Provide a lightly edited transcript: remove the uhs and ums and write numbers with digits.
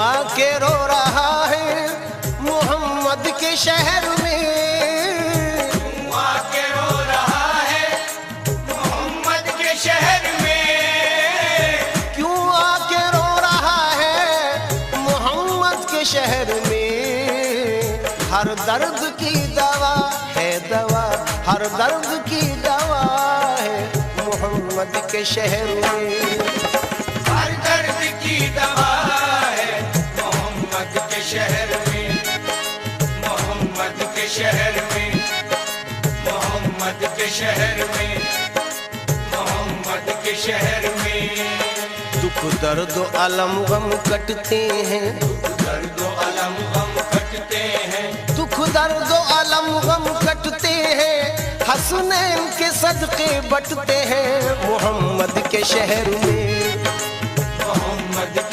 आके रो रहा है मोहम्मद के शहर में, क्यों आके रो रहा है मोहम्मद के शहर में, क्यों आके रो रहा है मोहम्मद के शहर में। हर दर्द की दवा है दवा, हर दर्द की दवा है मोहम्मद के शहर में। हर दर्द की दवा है मोहम्मद के शहर में, मोहम्मद के शहर में, मोहम्मद के शहर में, मोहम्मद के शहर में। दुख दर्द अलम गम कटते हैं, दुख दर्द अलम गम कटते हैं, दुख दर्द अलम गम कटते हैं, हसनैन के सदके बटते हैं मोहम्मद के शहर में।